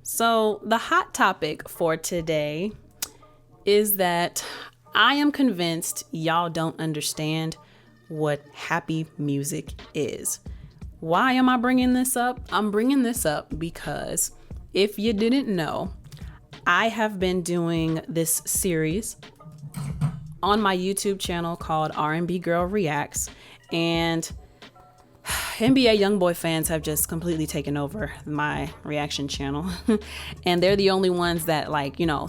So the hot topic for today is that I am convinced y'all don't understand what happy music is. Why am I bringing this up? I'm bringing this up because if you didn't know, I have been doing this series on my YouTube channel called R&B Girl Reacts, and NBA YoungBoy fans have just completely taken over my reaction channel. And they're the only ones that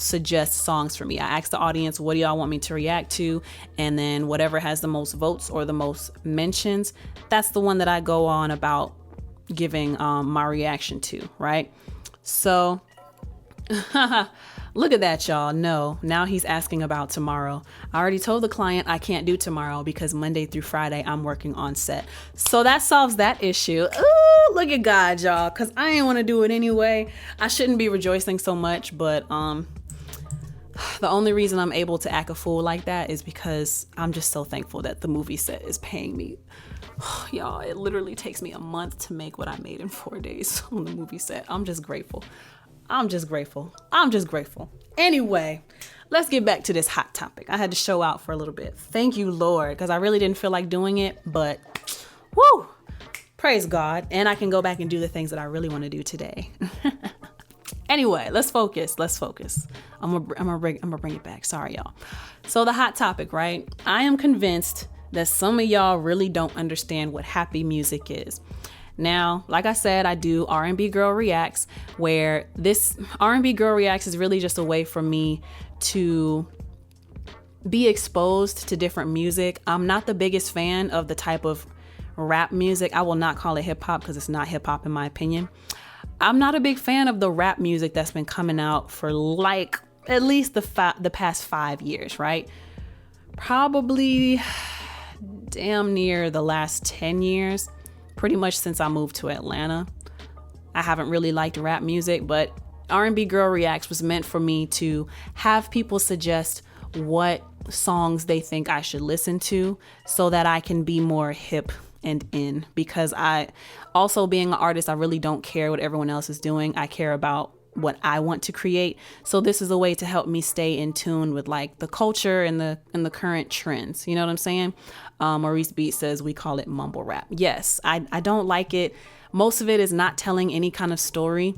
suggest songs for me. I ask the audience, what do y'all want me to react to? And then whatever has the most votes or the most mentions, that's the one that I go on about giving my reaction to, right? So look at that, y'all. No, now he's asking about tomorrow. I already told the client I can't do tomorrow because Monday through Friday I'm working on set. So that solves that issue. Ooh, look at God, y'all, because I ain't want to do it anyway. I shouldn't be rejoicing so much, but the only reason I'm able to act a fool like that is because I'm just so thankful that the movie set is paying me. Y'all, it literally takes me a month to make what I made in 4 days on the movie set. I'm just grateful. Anyway, let's get back to this hot topic. I had to show out for a little bit. Thank you, Lord, because I really didn't feel like doing it, but whoo, praise God. And I can go back and do the things that I really want to do today. Anyway, let's focus. I'm gonna bring it back. Sorry, y'all. So the hot topic, right? I am convinced that some of y'all really don't understand what happy music is. Now, like I said, I do R&B Girl Reacts, where this R&B Girl Reacts is really just a way for me to be exposed to different music. I'm not the biggest fan of the type of rap music. I will not call it hip hop because it's not hip hop in my opinion. I'm not a big fan of the rap music that's been coming out for at least the past 5 years, right? Probably damn near the last 10 years. Pretty much since I moved to Atlanta. I haven't really liked rap music, but R&B Girl Reacts was meant for me to have people suggest what songs they think I should listen to so that I can be more hip and in. Because I also, being an artist, I really don't care what everyone else is doing. I care about what I want to create. So this is a way to help me stay in tune with like the culture and the current trends. You know what I'm saying? Maurice Beat says we call it mumble rap. Yes, I don't like it. Most of it is not telling any kind of story.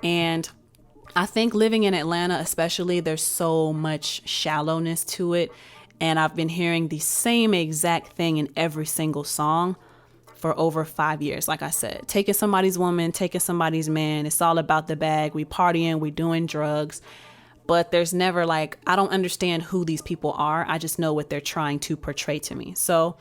And I think living in Atlanta, especially, there's so much shallowness to it. And I've been hearing the same exact thing in every single song for over 5 years. Like I said, taking somebody's woman, taking somebody's man. It's all about the bag. We partying, we doing drugs. But there's never I don't understand who these people are. I just know what they're trying to portray to me. So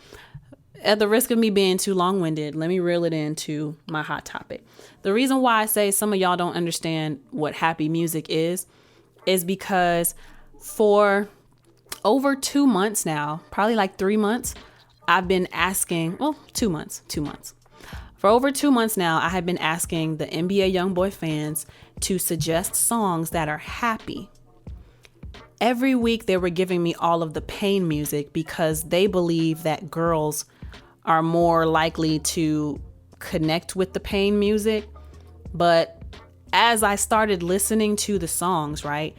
at the risk of me being too long-winded, let me reel it into my hot topic. The reason why I say some of y'all don't understand what happy music is because for over 2 months now, probably 3 months, I've been asking, 2 months. For over 2 months now, I have been asking the NBA YoungBoy fans to suggest songs that are happy. Every week they were giving me all of the pain music because they believe that girls are more likely to connect with the pain music. But as I started listening to the songs, right,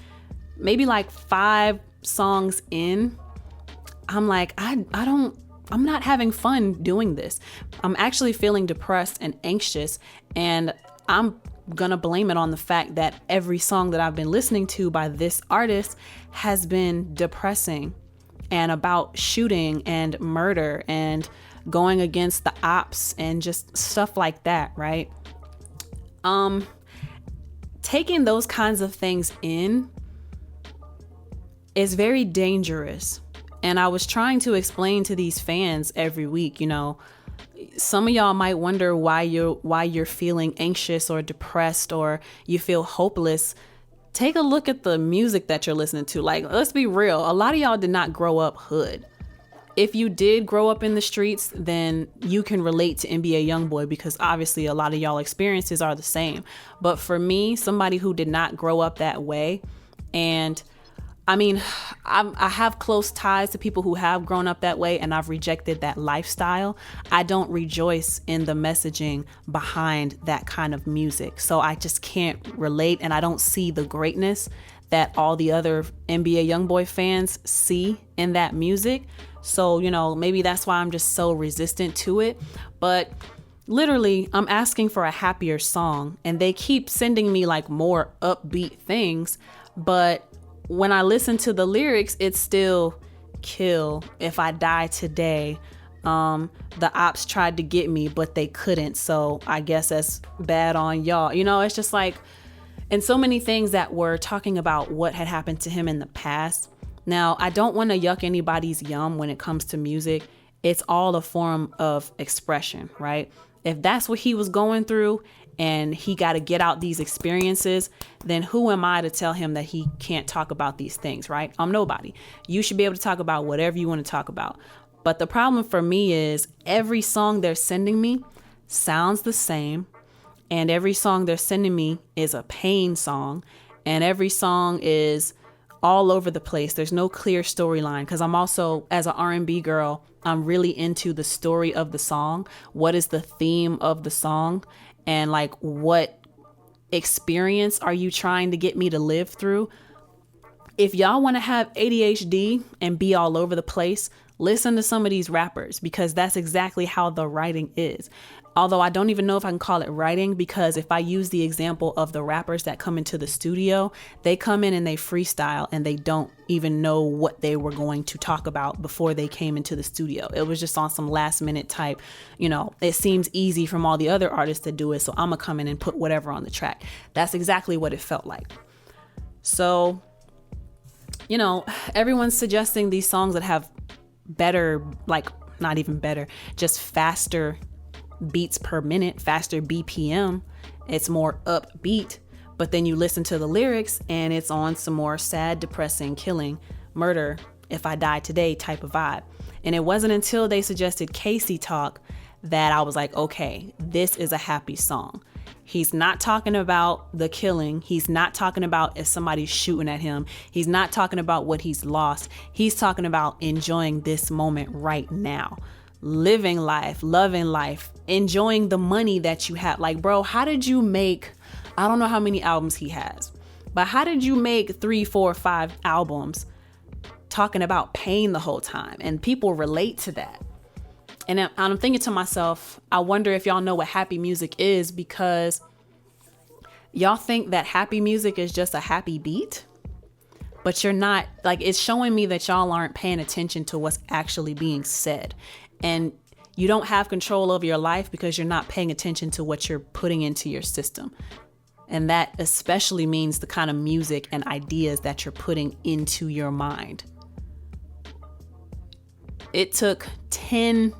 maybe 5 songs in, I'm I'm not having fun doing this. I'm actually feeling depressed and anxious, and I'm gonna blame it on the fact that every song that I've been listening to by this artist has been depressing and about shooting and murder and going against the ops and just stuff like that, right? Taking those kinds of things in is very dangerous. And I was trying to explain to these fans every week, some of y'all might wonder why you're feeling anxious or depressed or you feel hopeless. Take a look at the music that you're listening to. Let's be real. A lot of y'all did not grow up hood. If you did grow up in the streets, then you can relate to NBA YoungBoy because obviously a lot of y'all experiences are the same. But for me, somebody who did not grow up that way, and I mean, I have close ties to people who have grown up that way, and I've rejected that lifestyle. I don't rejoice in the messaging behind that kind of music. So I just can't relate, and I don't see the greatness that all the other NBA YoungBoy fans see in that music. So, maybe that's why I'm just so resistant to it. But literally, I'm asking for a happier song, and they keep sending me like more upbeat things. But when I listen to the lyrics, it's still kill if I die today. The ops tried to get me, but they couldn't. So I guess that's bad on y'all. It's just like, and so many things that were talking about what had happened to him in the past. Now, I don't want to yuck anybody's yum when it comes to music. It's all a form of expression, right? If that's what he was going through and he got to get out these experiences, then who am I to tell him that he can't talk about these things, right? I'm nobody. You should be able to talk about whatever you want to talk about. But the problem for me is every song they're sending me sounds the same. And every song they're sending me is a pain song. And every song is all over the place. There's no clear storyline, because I'm also, as an R&B girl, I'm really into the story of the song. What is the theme of the song? And like, what experience are you trying to get me to live through? If y'all want to have ADHD and be all over the place, listen to some of these rappers, because that's exactly how the writing is. Although I don't even know if I can call it writing, because if I use the example of the rappers that come into the studio, they come in and they freestyle and they don't even know what they were going to talk about before they came into the studio. It was just on some last minute type, it seems easy from all the other artists that do it, so I'm gonna come in and put whatever on the track. That's exactly what it felt like. So, everyone's suggesting these songs that have better, like not even better, just faster beats per minute, faster BPM. It's more upbeat, but then you listen to the lyrics and it's on some more sad, depressing, killing, murder, if I die today type of vibe. And it wasn't until they suggested Casey Talk that I was like, okay, this is a happy song. He's not talking about the killing. He's not talking about if somebody's shooting at him. He's not talking about what he's lost. He's talking about enjoying this moment right now. Living life, loving life, enjoying the money that you have. Like, bro, how did you make, I don't know how many albums he has, but how did you make 3, 4, 5 albums talking about pain the whole time? And people relate to that. And I'm thinking to myself, I wonder if y'all know what happy music is, because y'all think that happy music is just a happy beat, but you're not. Like, it's showing me that y'all aren't paying attention to what's actually being said. And you don't have control over your life because you're not paying attention to what you're putting into your system. And that especially means the kind of music and ideas that you're putting into your mind. It took 10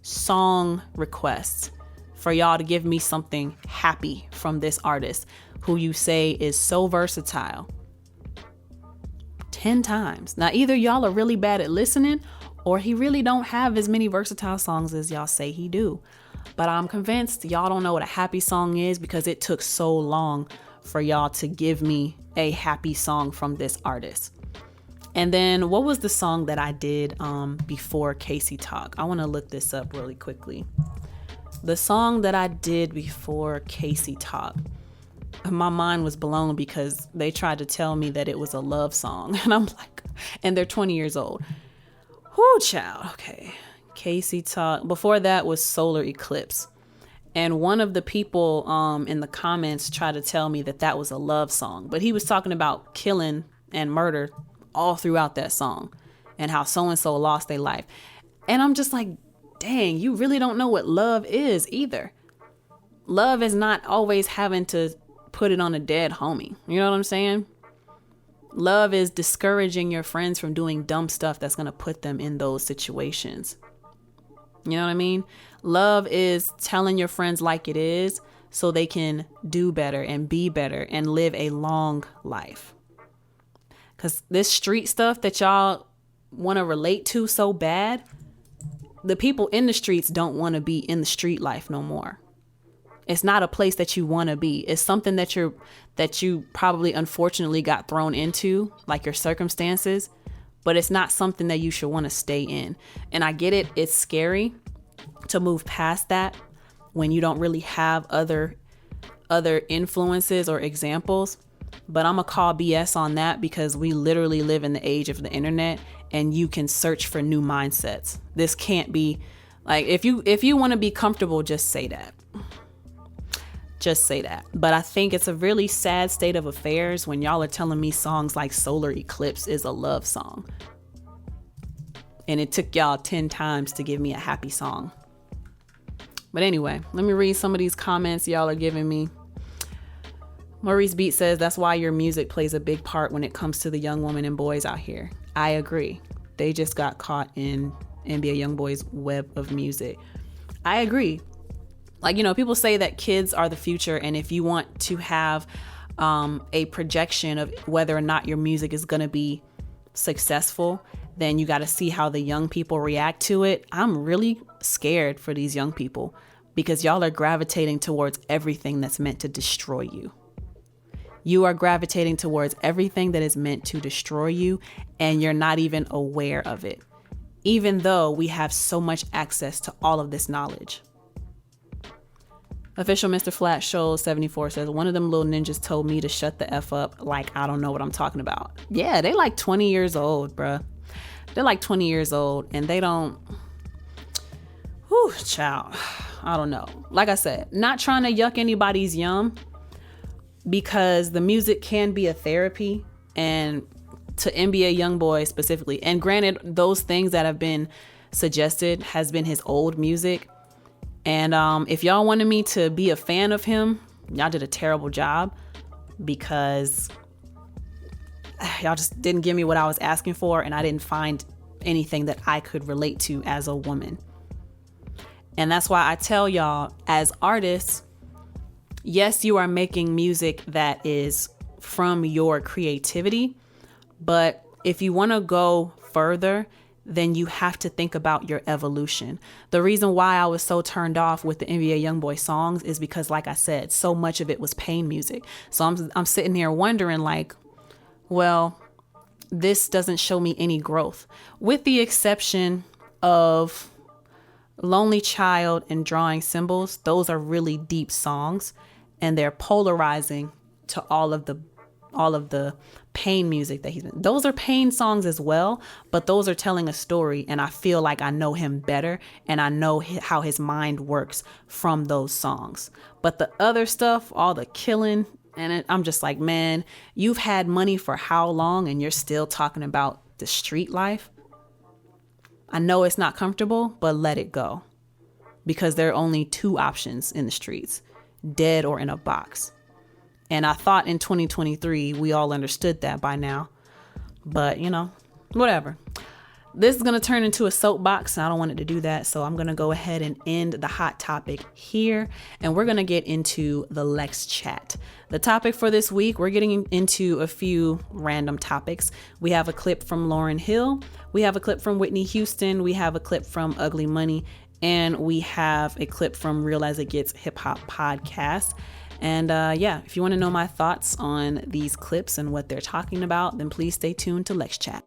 song requests for y'all to give me something happy from this artist who you say is so versatile. 10 times. Now, either y'all are really bad at listening, or he really don't have as many versatile songs as y'all say he do. But I'm convinced y'all don't know what a happy song is, because it took so long for y'all to give me a happy song from this artist. And then what was the song that I did before Casey Talk? I want to look this up really quickly. The song that I did before Casey Talk, my mind was blown because they tried to tell me that it was a love song. And I'm like, and they're 20 years old. Whoo, child. Okay. Casey Talk. Before that was Solar Eclipse. And one of the people in the comments tried to tell me that that was a love song. But he was talking about killing and murder all throughout that song and how so-and-so lost their life. And I'm just like, dang, you really don't know what love is either. Love is not always having to put it on a dead homie. You know what I'm saying? Love is discouraging your friends from doing dumb stuff that's going to put them in those situations. You know what I mean? Love is telling your friends like it is so they can do better and be better and live a long life. Because this street stuff that y'all want to relate to so bad, the people in the streets don't want to be in the street life no more. It's not a place that you want to be. It's something that you probably unfortunately got thrown into, like your circumstances. but it's not something that you should want to stay in. And I get it. It's scary to move past that when you don't really have other influences or examples. But I'm gonna call BS on that, because we literally live in the age of the internet, and you can search for new mindsets. This can't be like, if you want to be comfortable, just say that. Just say that. But I think it's a really sad state of affairs when y'all are telling me songs like Solar Eclipse is a love song. And it took y'all 10 times to give me a happy song. But anyway, let me read some of these comments y'all are giving me. Maurice Beat says, that's why your music plays a big part when it comes to the young women and boys out here. I agree. They just got caught in NBA YoungBoy's web of music. I agree. Like, people say that kids are the future. And if you want to have a projection of whether or not your music is going to be successful, then you got to see how the young people react to it. I'm really scared for these young people, because y'all are gravitating towards everything that's meant to destroy you. You are gravitating towards everything that is meant to destroy you, and you're not even aware of it, even though we have so much access to all of this knowledge. Official Mr. Flat Shows 74 says, one of them little ninjas told me to shut the F up, like I don't know what I'm talking about. Yeah, they like 20 years old, bruh. They're like 20 years old, and they don't... Whew, child. I don't know. Like I said, not trying to yuck anybody's yum, because the music can be a therapy, and to NBA YoungBoy specifically. And granted, those things that have been suggested has been his old music. And if y'all wanted me to be a fan of him, y'all did a terrible job, because y'all just didn't give me what I was asking for, and I didn't find anything that I could relate to as a woman. And that's why I tell y'all, as artists, yes, you are making music that is from your creativity, but if you want to go further, then you have to think about your evolution. The reason why I was so turned off with the NBA YoungBoy songs is because, like I said, so much of it was pain music. So I'm sitting here wondering, like, well, this doesn't show me any growth, with the exception of Lonely Child and Drawing Symbols. Those are really deep songs, and they're polarizing to all of the pain music that he's been. Those are pain songs as well, but those are telling a story, and I feel like I know him better, and I know how his mind works from those songs. But the other stuff, all the killing, and I'm just like, man, you've had money for how long, and you're still talking about the street life? I know it's not comfortable, but let it go, because there are only two options in the streets: dead or in a box. And I thought in 2023, we all understood that by now. But, whatever. This is going to turn into a soapbox, and I don't want it to do that. So I'm going to go ahead and end the hot topic here. And we're going to get into the LexChat. The topic for this week, we're getting into a few random topics. We have a clip from Lauryn Hill. We have a clip from Whitney Houston. We have a clip from Ugly Money. And we have a clip from Real As It Gets Hip Hop Podcast. And if you want to know my thoughts on these clips and what they're talking about, then please stay tuned to LexChat.